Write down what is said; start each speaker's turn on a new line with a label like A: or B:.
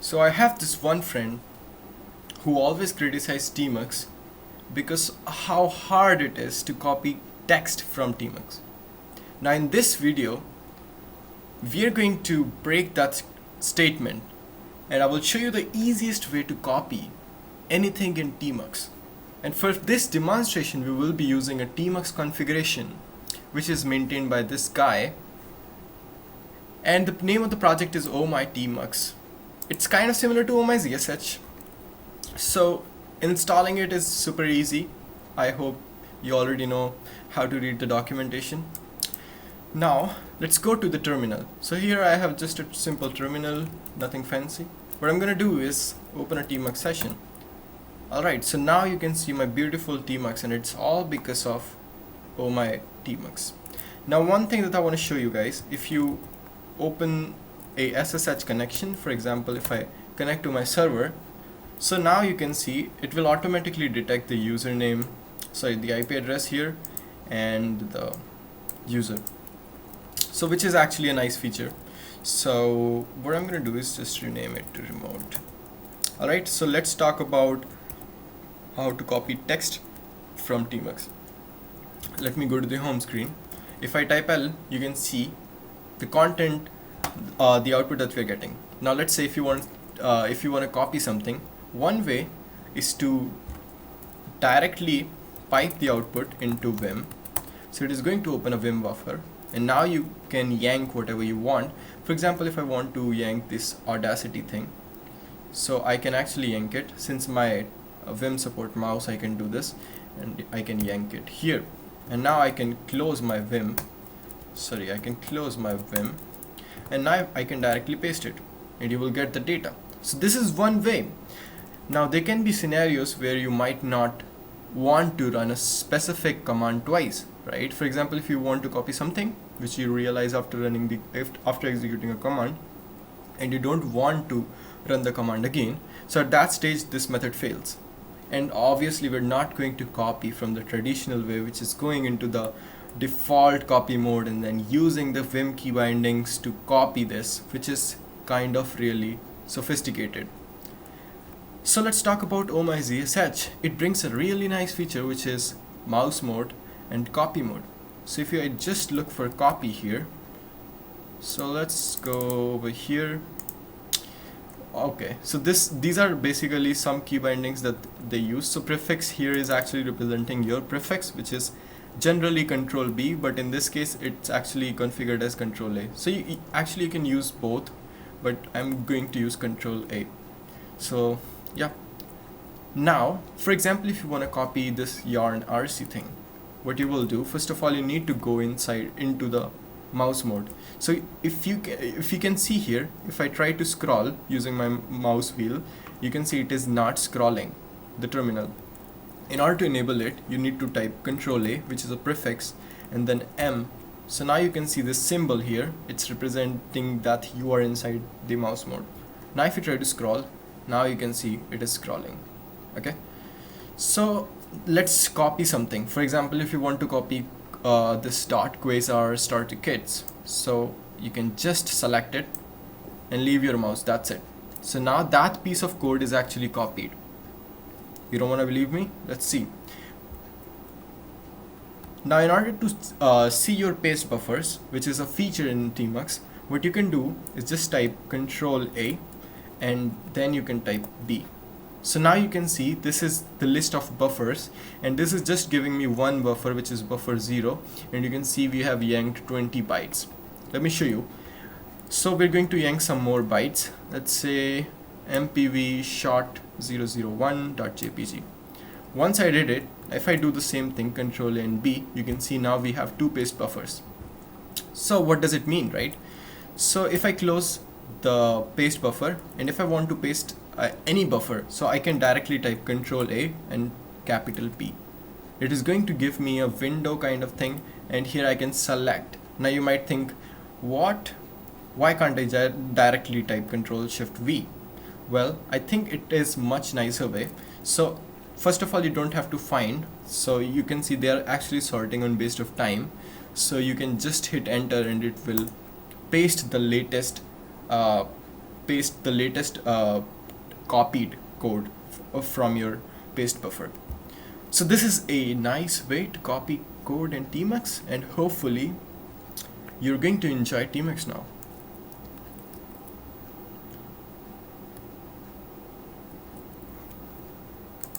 A: So I have this one friend who always criticizes Tmux because how hard it is to copy text from Tmux. Now in this video, we are going to break that statement and I will show you the easiest way to copy anything in Tmux. And for this demonstration, we will be using a Tmux configuration which is maintained by this guy, and the name of the project is My Tmux. It's kind of similar to My ZSH. So installing it is super easy. I hope you already know how to read the documentation. Now let's go to the terminal. So here I have just a simple terminal, nothing fancy. What I'm gonna do is open a Tmux session. Alright, so now you can see my beautiful Tmux, and it's all because of My Tmux. Now one thing that I want to show you guys, if you open a SSH connection, for example if I connect to my server, so now you can see it will automatically detect the username, sorry, the IP address here and the user, so which is actually a nice feature. So what I'm going to do is just rename it to remote. Alright, so let's talk about how to copy text from Tmux. Let me go to the home screen. If I type L, you can see the content, the output that we're getting. Now let's say if you want to copy something, one way is to directly pipe the output into Vim. So it is going to open a Vim buffer, and now you can yank whatever you want. For example, if I want to yank this Audacity thing, so I can actually yank it. Since my Vim support mouse, I can do this and I can yank it here. And now I can close my Vim, and now I can directly paste it and you will get the data. So this is one way. Now there can be scenarios where you might not want to run a specific command twice, right? For example, if you want to copy something which you realize after executing a command, and you don't want to run the command again, so at that stage this method fails. And obviously we're not going to copy from the traditional way, which is going into the default copy mode and then using the Vim key bindings to copy this, which is kind of really sophisticated. So let's talk about My ZSH. It brings a really nice feature which is mouse mode and copy mode. So if I just look for copy here, so let's go over here. Okay, so these are basically some key bindings that they use. So prefix here is actually representing your prefix, which is generally Control B, but in this case it's actually configured as Control A. So you can use both, but I'm going to use Control A. So yeah. Now, for example, if you want to copy this yarn RC thing, what you will do, first of all, you need to go into the mouse mode. So if you can see here, if I try to scroll using my mouse wheel, you can see it is not scrolling the terminal. In order to enable it, you need to type Control A, which is a prefix, and then M. So now you can see this symbol here, it's representing that you are inside the mouse mode. Now if you try to scroll, now you can see it is scrolling. Okay, so let's copy something. For example, if you want to copy this .quasar starter kits, so you can just select it and leave your mouse, that's it. So now that piece of code is actually copied. You don't want to believe me? Let's see. Now in order to see your paste buffers, which is a feature in Tmux, what you can do is just type Control A and then you can type B. So now you can see this is the list of buffers, and this is just giving me one buffer, which is buffer 0, and you can see we have yanked 20 bytes. Let me show you. So we're going to yank some more bytes. Let's say mpv short001.jpg. Once I did it, if I do the same thing, Control A and B, you can see now we have two paste buffers. So what does it mean, right? So if I close the paste buffer, and if I want to paste any buffer, so I can directly type Control A and capital P. It is going to give me a window kind of thing, and here I can select. Now you might think, why can't I directly type Control Shift V? Well, I think it is much nicer way. So first of all, you don't have to find, so you can see they are actually sorting on based of time. So you can just hit enter and it will paste the latest paste the latest copied code from your paste buffer. So this is a nice way to copy code in Tmux, and hopefully you're going to enjoy Tmux now.